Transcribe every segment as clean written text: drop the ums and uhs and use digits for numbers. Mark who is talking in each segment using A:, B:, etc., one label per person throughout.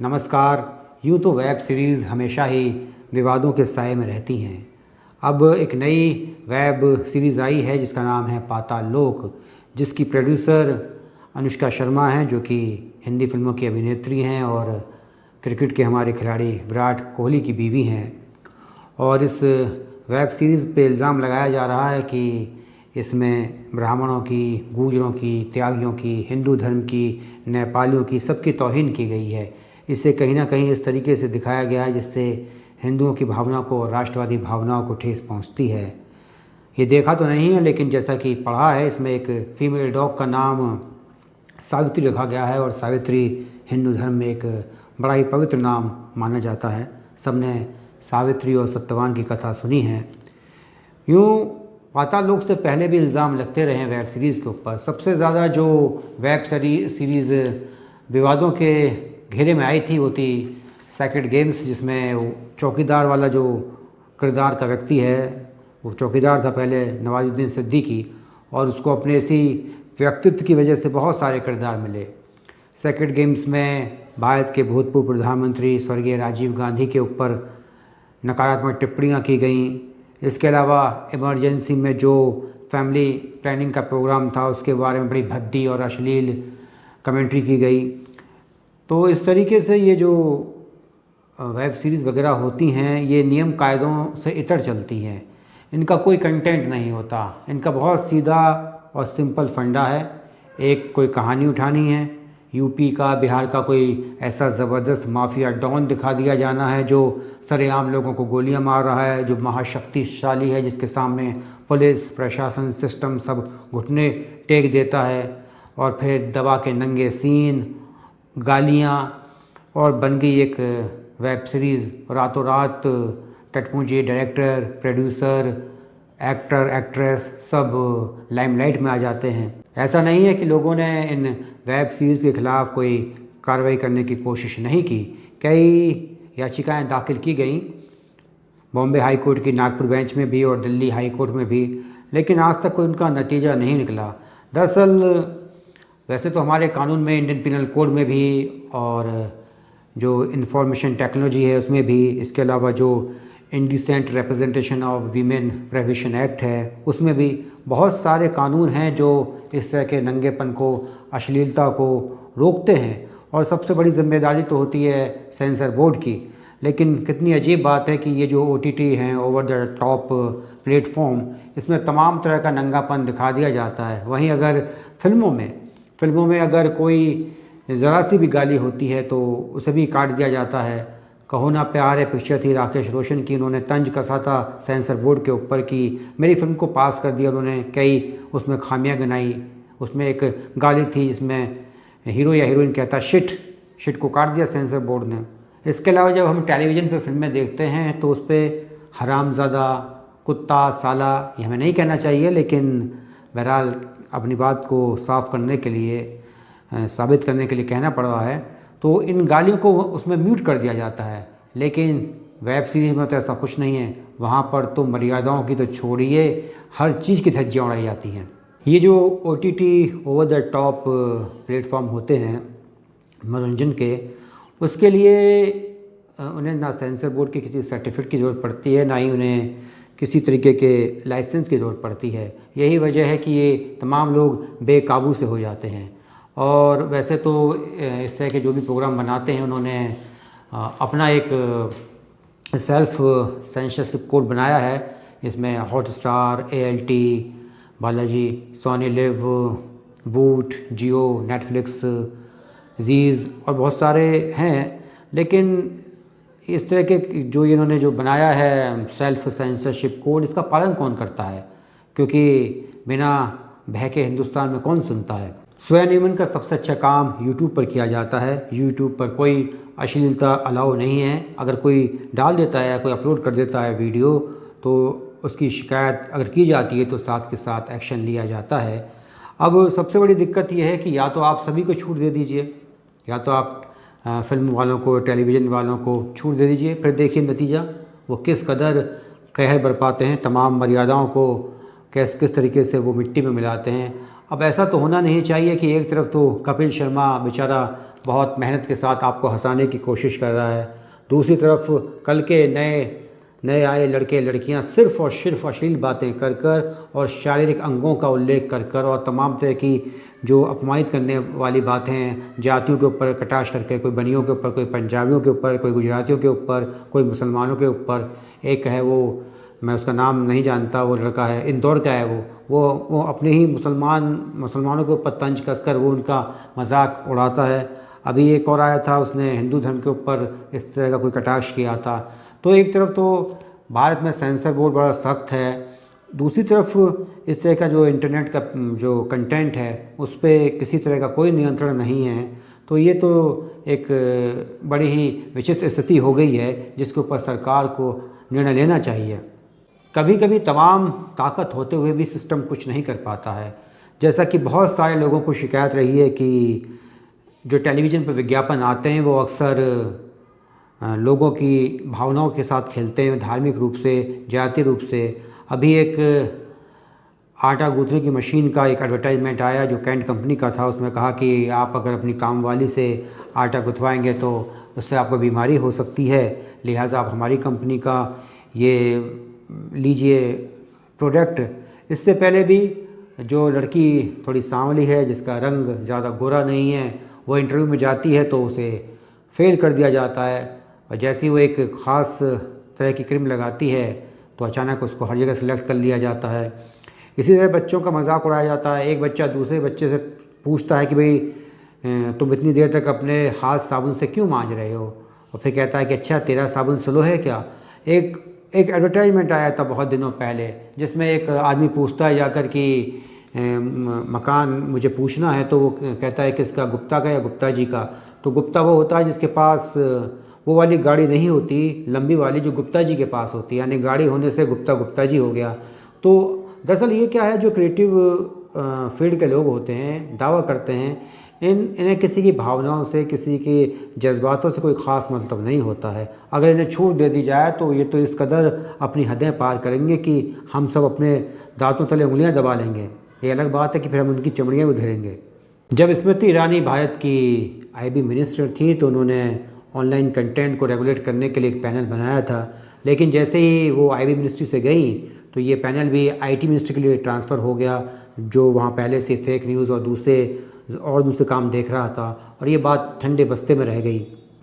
A: नमस्कार। यूँ तो वेब सीरीज़ हमेशा ही विवादों के साए में रहती हैं। अब एक नई वेब सीरीज़ आई है जिसका नाम है पाताल लोक, जिसकी प्रोड्यूसर अनुष्का शर्मा हैं, जो कि हिंदी फिल्मों की अभिनेत्री हैं और क्रिकेट के हमारे खिलाड़ी विराट कोहली की बीवी हैं। और इस वेब सीरीज़ पे इल्ज़ाम लगाया जा रहा है कि इसमें ब्राह्मणों की, गूंजरों की, त्यागियों की, हिंदू धर्म की, नेपालियों की, सबकी तौहीन की गई है। इसे कहीं ना कहीं इस तरीके से दिखाया गया है जिससे हिंदुओं की भावना को, राष्ट्रवादी भावनाओं को ठेस पहुंचती है। ये देखा तो नहीं है, लेकिन जैसा कि पढ़ा है, इसमें एक फ़ीमेल डॉग का नाम सावित्री रखा गया है और सावित्री हिंदू धर्म में एक बड़ा ही पवित्र नाम माना जाता है। सबने सावित्री और सत्यवान की कथा सुनी है। यूँ पाताल लोक से पहले भी इल्ज़ाम लगते रहे हैं वेब सीरीज़ के ऊपर। सबसे ज़्यादा जो वेब सीरीज़ विवादों के घेरे में आई थी वो थी सेक्रेड गेम्स, जिसमें वो चौकीदार वाला जो किरदार का व्यक्ति है, वो चौकीदार था पहले नवाजुद्दीन सिद्दीकी, और उसको अपने इसी व्यक्तित्व की वजह से बहुत सारे किरदार मिले। सेक्रेड गेम्स में भारत के भूतपूर्व प्रधानमंत्री स्वर्गीय राजीव गांधी के ऊपर नकारात्मक टिप्पणियाँ की गईं। इसके अलावा इमरजेंसी में जो फैमिली प्लानिंग का प्रोग्राम था उसके बारे में बड़ी भद्दी और अश्लील कमेंट्री की गई। तो इस तरीके से ये जो वेब सीरीज़ वगैरह होती हैं, ये नियम कायदों से इतर चलती हैं। इनका कोई कंटेंट नहीं होता, इनका बहुत सीधा और सिंपल फंडा है। एक कोई कहानी उठानी है, यूपी का, बिहार का कोई ऐसा ज़बरदस्त माफिया डॉन दिखा दिया जाना है जो सरेआम लोगों को गोलियां मार रहा है, जो महाशक्तिशाली है, जिसके सामने पुलिस प्रशासन सिस्टम सब घुटने टेक देता है, और फिर दबा के नंगे सीन, गालियाँ, और बन गई एक वेब सीरीज़। रातों रात टटपूंजी डायरेक्टर, प्रोड्यूसर, एक्टर, एक्ट्रेस सब लाइमलाइट में आ जाते हैं। ऐसा नहीं है कि लोगों ने इन वेब सीरीज़ के ख़िलाफ़ कोई कार्रवाई करने की कोशिश नहीं की। कई याचिकाएं दाखिल की गईं, बॉम्बे हाई कोर्ट की नागपुर बेंच में भी और दिल्ली हाई कोर्ट में भी, लेकिन आज तक कोई उनका नतीजा नहीं निकला। दरअसल वैसे तो हमारे कानून में, इंडियन पिनल कोड में भी, और जो इंफॉर्मेशन टेक्नोलॉजी है उसमें भी, इसके अलावा जो indecent representation of women prohibition act है उसमें भी बहुत सारे कानून हैं जो इस तरह के नंगेपन को, अश्लीलता को रोकते हैं। और सबसे बड़ी जिम्मेदारी तो होती है सेंसर बोर्ड की। लेकिन कितनी अजीब बात है कि ये जो OTT हैं, ओवर द टॉप प्लेटफॉर्म, इसमें तमाम तरह का नंगापन दिखा दिया जाता है। वहीं अगर फिल्मों में अगर कोई ज़रा सी भी गाली होती है तो उसे भी काट दिया जाता है। कहो ना प्यार है पिक्चर थी राकेश रोशन की, उन्होंने तंज कसा था सेंसर बोर्ड के ऊपर कि मेरी फिल्म को पास कर दिया उन्होंने, कई उसमें खामियां गिनाई। उसमें एक गाली थी जिसमें हीरो या हीरोइन कहता शिट को काट दिया सेंसर बोर्ड ने। इसके अलावा जब हम टेलीविज़न पे फिल्में देखते हैं तो उस पर हरामज़ादा, कुत्ता, साला, ये हमें नहीं कहना चाहिए, लेकिन बहरहाल अपनी बात को साफ करने के लिए, साबित करने के लिए कहना पड़ रहा है। तो इन गालियों को उसमें म्यूट कर दिया जाता है। लेकिन वेब सीरीज़ में तो ऐसा कुछ नहीं है। वहाँ पर तो मर्यादाओं की तो छोड़िए, हर चीज़ की धज्जियाँ उड़ाई जाती हैं। ये जो OTT over the top platform होते हैं मनोरंजन के, उसके लिए उन्हें ना सेंसर बोर्ड के किसी सर्टिफिकेट की ज़रूरत पड़ती है, ना ही उन्हें किसी तरीके के लाइसेंस की ज़रूरत पड़ती है। यही वजह है कि ये तमाम लोग बेकाबू से हो जाते हैं। और वैसे तो इस तरह के जो भी प्रोग्राम बनाते हैं, उन्होंने अपना एक सेल्फ सेंसरशिप कोड बनाया है। इसमें Hotstar, ALT, Balaji, Sony LIV, Voot, Jio, Netflix, जीज़ और बहुत सारे हैं। लेकिन इस तरह के जो इन्होंने जो बनाया है सेल्फ सेंसरशिप कोड, इसका पालन कौन करता है? क्योंकि बिना भय के हिंदुस्तान में कौन सुनता है। स्वनियमन का सबसे अच्छा काम यूट्यूब पर किया जाता है। यूट्यूब पर कोई अश्लीलता अलाउ नहीं है। अगर कोई डाल देता है, कोई अपलोड कर देता है वीडियो, तो उसकी शिकायत अगर की जाती है तो साथ के साथ एक्शन लिया जाता है। अब सबसे बड़ी दिक्कत यह है कि या तो आप सभी को छूट दे दीजिए, या तो आप फिल्म वालों को, टेलीविज़न वालों को छूट दे दीजिए, फिर देखिए नतीजा वो किस कदर कहर बरपाते हैं, तमाम मर्यादाओं को किस तरीके से वो मिट्टी में मिलाते हैं। अब ऐसा तो होना नहीं चाहिए कि एक तरफ तो कपिल शर्मा बेचारा बहुत मेहनत के साथ आपको हंसाने की कोशिश कर रहा है। दूसरी तरफ कल के नए नए आए लड़के लड़कियां सिर्फ़ और सिर्फ अश्लील बातें कर कर और शारीरिक अंगों का उल्लेख कर कर और तमाम तरह की जो अपमानित करने वाली बातें हैं, जातियों के ऊपर कटाक्ष करके, कोई बनियों के ऊपर, कोई पंजाबियों के ऊपर, कोई गुजरातियों के ऊपर, कोई मुसलमानों के ऊपर। एक है वो, मैं उसका नाम नहीं जानता, वो लड़का है, इंदौर का है वो अपने ही मुसलमानों के ऊपर तंज कसकर वो उनका मजाक उड़ाता है। अभी एक और आया था, उसने हिंदू धर्म के ऊपर इस तरह का कोई कटाक्ष किया था। तो एक तरफ तो भारत में सेंसर बोर्ड बड़ा सख्त है, दूसरी तरफ इस तरह का जो इंटरनेट का जो कंटेंट है उस पर किसी तरह का कोई नियंत्रण नहीं है। तो ये तो एक बड़ी ही विचित्र स्थिति हो गई है जिसके ऊपर सरकार को निर्णय लेना चाहिए। कभी कभी तमाम ताकत होते हुए भी सिस्टम कुछ नहीं कर पाता है। जैसा कि बहुत सारे लोगों को शिकायत रही है कि जो टेलीविज़न पर विज्ञापन आते हैं वो अक्सर लोगों की भावनाओं के साथ खेलते हैं, धार्मिक रूप से, जातीय रूप से। अभी एक आटा गूँथने की मशीन का एक एडवर्टाइजमेंट आया जो कैंट कंपनी का था। उसमें कहा कि आप अगर अपनी कामवाली से आटा गुथवाएंगे तो उससे आपको बीमारी हो सकती है, लिहाजा आप हमारी कंपनी का ये लीजिए प्रोडक्ट। इससे पहले भी जो लड़की थोड़ी सांवली है, जिसका रंग ज़्यादा गोरा नहीं है, वो इंटरव्यू में जाती है तो उसे फेल कर दिया जाता है, और जैसे ही वो एक ख़ास तरह की क्रीम लगाती है तो अचानक उसको हर जगह सेलेक्ट कर लिया जाता है। इसी तरह बच्चों का मजाक उड़ाया जाता है। एक बच्चा दूसरे बच्चे से पूछता है कि भाई तुम इतनी देर तक अपने हाथ साबुन से क्यों मांज रहे हो, और फिर कहता है कि अच्छा तेरा साबुन स्लो है क्या। एक एडवर्टाइजमेंट आया था बहुत दिनों पहले जिसमें एक आदमी पूछता है जाकर कि मकान मुझे पूछना है, तो वो कहता है किसका, गुप्ता का या गुप्ता जी का। तो गुप्ता वो होता है जिसके पास वो वाली गाड़ी नहीं होती, लंबी वाली जो गुप्ता जी के पास होती है, यानी गाड़ी होने से गुप्ता जी हो गया। तो दरअसल ये क्या है, जो क्रिएटिव फील्ड के लोग होते हैं दावा करते हैं, इन्हें किसी की भावनाओं से, किसी के जज्बातों से कोई ख़ास मतलब नहीं होता है। अगर इन्हें छूट दे दी जाए तो ये तो इस कदर अपनी हदें पार करेंगे कि हम सब अपने दांतों तले उंगलियां दबा लेंगे। ये अलग बात है कि फिर हम उनकी चमड़ियाँ भी उधेड़ेंगे। जब स्मृति ईरानी भारत की आईबी मिनिस्टर थी तो उन्होंने ऑनलाइन कंटेंट को रेगुलेट करने के लिए एक पैनल बनाया था, लेकिन जैसे ही वो आईबी मिनिस्ट्री से गई तो ये पैनल भी आईटी मिनिस्ट्री के लिए ट्रांसफ़र हो गया, जो वहाँ पहले से फेक न्यूज़ और दूसरे काम देख रहा था। और ये बात ठंडे बस्ते में रह गई,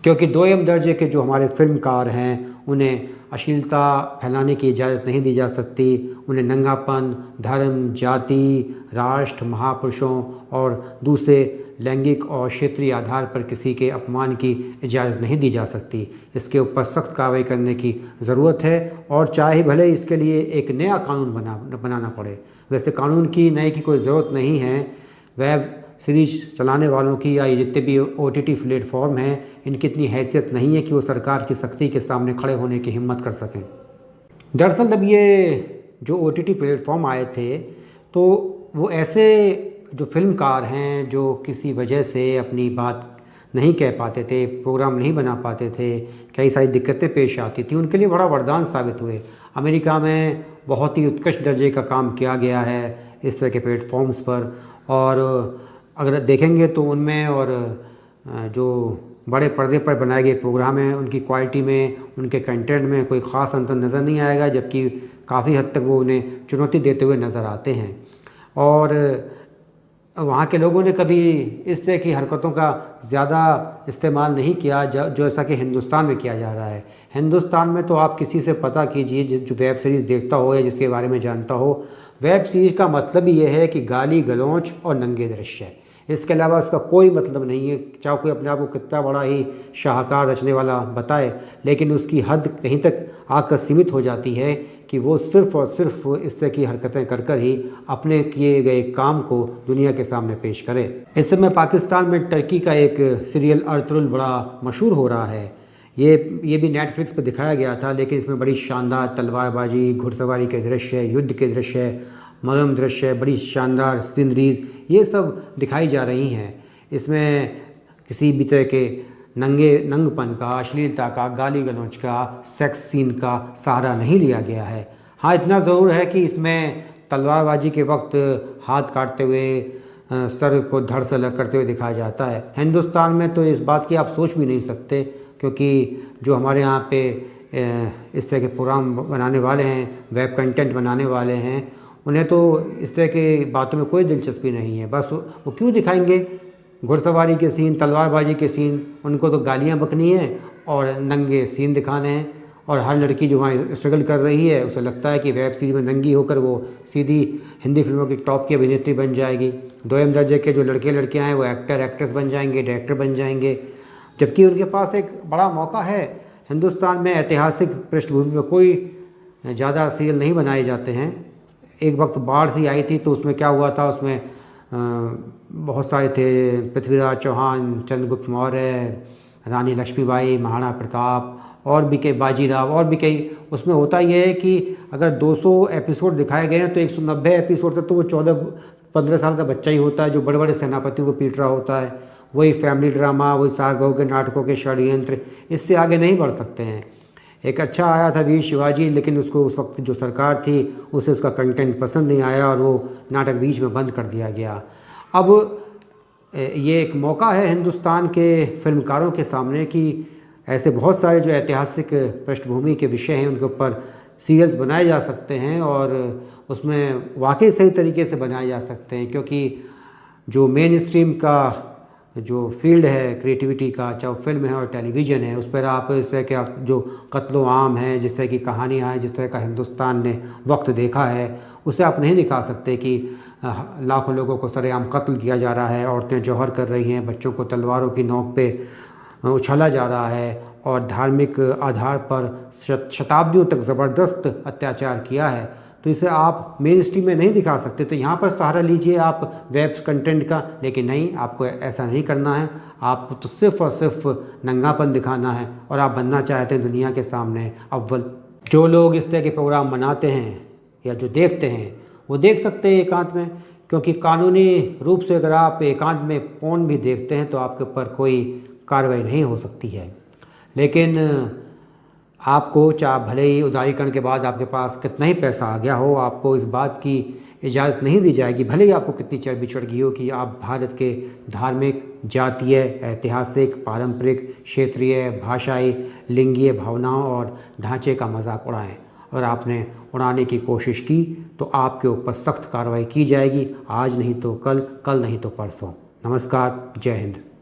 A: क्योंकि दोयम दर्जे के जो हमारे फिल्मकार हैं उन्हें अश्लीलता फैलाने की इजाज़त नहीं दी जा सकती। उन्हें नंगापन, धर्म, जाति, राष्ट्र, महापुरुषों और दूसरे लैंगिक और क्षेत्रीय आधार पर किसी के अपमान की इजाज़त नहीं दी जा सकती। इसके ऊपर सख्त कार्रवाई करने की ज़रूरत है, और चाहे भले इसके लिए एक नया कानून बनाना पड़े। वैसे कानून की नए की कोई ज़रूरत नहीं है। वेब सीरीज़ चलाने वालों की या ये जितने भी OTT प्लेटफॉर्म हैं, इनकी इतनी हैसियत नहीं है कि वो सरकार की सख्ती के सामने खड़े होने की हिम्मत कर सकें। दरअसल जब ये जो OTT प्लेटफॉर्म आए थे तो वो ऐसे जो फिल्मकार हैं जो किसी वजह से अपनी बात नहीं कह पाते थे, प्रोग्राम नहीं बना पाते थे, कई सारी दिक्कतें पेश आती थी, उनके लिए बड़ा वरदान साबित हुए। अमेरिका में बहुत ही उत्कृष्ट दर्जे का काम किया गया है इस तरह के प्लेटफॉर्म्स पर, और अगर देखेंगे तो उनमें और जो बड़े पर्दे पर बनाए गए प्रोग्राम हैं उनकी क्वालिटी में, उनके कंटेंट में कोई ख़ास अंतर नज़र नहीं आएगा, जबकि काफ़ी हद तक वो उन्हें चुनौती देते हुए नज़र आते हैं। और वहाँ के लोगों ने कभी इस तरह की हरकतों का ज़्यादा इस्तेमाल नहीं किया जैसा कि हिंदुस्तान में किया जा रहा है। हिंदुस्तान में तो आप किसी से पता कीजिए जो वेब सीरीज़ देखता हो या जिसके बारे में जानता हो, वेब सीरीज़ का मतलब ही ये है कि गाली गलौच और नंगे दृश्य है। इसके अलावा इसका कोई मतलब नहीं है। चाहे कोई अपने आप को कितना बड़ा ही शाहकार रचने वाला बताए, लेकिन उसकी हद कहीं तक आकर सीमित हो जाती है कि वो सिर्फ़ और सिर्फ इस तरह की हरकतें कर ही अपने किए गए काम को दुनिया के सामने पेश करे। इस समय पाकिस्तान में टर्की का एक सीरियल अर्तुगरुल बड़ा मशहूर हो रहा है। ये भी नेटफ्लिक्स पर दिखाया गया था, लेकिन इसमें बड़ी शानदार तलवारबाजी, घुड़सवारी के दृश्य, युद्ध के दृश्य, मनोरम दृश्य, बड़ी शानदार सीनरीज ये सब दिखाई जा रही हैं। इसमें किसी भी तरह के नंगपन का, अश्लीलता का, गाली गलौच का, सेक्स सीन का सहारा नहीं लिया गया है। हाँ, इतना ज़रूर है कि इसमें तलवारबाजी के वक्त हाथ काटते हुए सर को धड़ से अलग करते हुए दिखाया जाता है। हिंदुस्तान में तो इस बात की आप सोच भी नहीं सकते, क्योंकि जो हमारे यहाँ पे इस तरह के प्रोग्राम बनाने वाले हैं, वेब कंटेंट बनाने वाले हैं, उन्हें तो इस तरह की बातों में कोई दिलचस्पी नहीं है। बस वो क्यों दिखाएंगे घुड़सवारी के सीन, तलवारबाजी के सीन, उनको तो गालियाँ बकनी है और नंगे सीन दिखाने हैं। और हर लड़की जो वहाँ स्ट्रगल कर रही है उसे लगता है कि वेब सीरीज में नंगी होकर वो सीधी हिंदी फिल्मों की टॉप की अभिनेत्री बन जाएगी। दोयम दर्जे के जो लड़के लड़कियाँ हैं वो एक्टर एक्ट्रेस बन जाएंगे, डायरेक्टर बन जाएंगे, जबकि उनके पास एक बड़ा मौका है। हिंदुस्तान में ऐतिहासिक पृष्ठभूमि में कोई ज़्यादा सीरियल नहीं बनाए जाते हैं। एक वक्त बाढ़ सी आई थी तो उसमें क्या हुआ था, उसमें बहुत सारे थे, पृथ्वीराज चौहान, चंद्रगुप्त मौर्य, रानी लक्ष्मीबाई, महाराणा प्रताप और भी कई, बाजीराव और भी कई। उसमें होता यह है कि अगर 200 एपिसोड दिखाए गए हैं तो 190 एपिसोड तक तो वो 14-15 साल का बच्चा ही होता है जो बड़े बड़े सेनापतियों को पीट रहा होता है। वही फैमिली ड्रामा, वही सास बहू के नाटकों के षड्यंत्र, इससे आगे नहीं बढ़ सकते हैं। एक अच्छा आया था वीर शिवाजी, लेकिन उसको उस वक्त जो सरकार थी उसे उसका कंटेंट पसंद नहीं आया और वो नाटक बीच में बंद कर दिया गया। अब ये एक मौका है हिंदुस्तान के फिल्मकारों के सामने कि ऐसे बहुत सारे जो ऐतिहासिक पृष्ठभूमि के विषय हैं उनके ऊपर सीरियल्स बनाए जा सकते हैं और उसमें वाकई सही तरीके से बनाए जा सकते हैं, क्योंकि जो मेन स्ट्रीम का जो फील्ड है क्रिएटिविटी का, चाहे फिल्म है और टेलीविज़न है, उस पर आप इस तरह के आप जो कत्लो आम है, जिस तरह की कहानियाँ हैं, जिस तरह का हिंदुस्तान ने वक्त देखा है, उसे आप नहीं दिखा सकते कि लाखों लोगों को सरेआम कत्ल किया जा रहा है, औरतें जौहर कर रही हैं, बच्चों को तलवारों की नोक पे उछाला जा रहा है और धार्मिक आधार पर शताब्दियों तक ज़बरदस्त अत्याचार किया है। तो इसे आप मेन स्ट्रीम में नहीं दिखा सकते। तो यहाँ पर सहारा लीजिए आप वेब कंटेंट का, लेकिन नहीं, आपको ऐसा नहीं करना है। आप तो सिर्फ़ और सिर्फ नंगापन दिखाना है और आप बनना चाहते हैं दुनिया के सामने अव्वल। जो लोग इस तरह के प्रोग्राम बनाते हैं या जो देखते हैं वो देख सकते हैं एकांत में, क्योंकि कानूनी रूप से अगर आप एकांत में पोर्न भी देखते हैं तो आपके ऊपर कोई कार्रवाई नहीं हो सकती है। लेकिन आपको चाहे भले ही उदारीकरण के बाद आपके पास कितना ही पैसा आ गया हो, आपको इस बात की इजाज़त नहीं दी जाएगी, भले ही आपको कितनी चर्बी चढ़ गई हो, कि आप भारत के धार्मिक, जातीय, ऐतिहासिक, पारंपरिक, क्षेत्रीय, भाषाई, लिंगीय भावनाओं और ढांचे का मजाक उड़ाएं। अगर आपने उड़ाने की कोशिश की तो आपके ऊपर सख्त कार्रवाई की जाएगी, आज नहीं तो कल, कल नहीं तो परसों। नमस्कार, जय हिंद।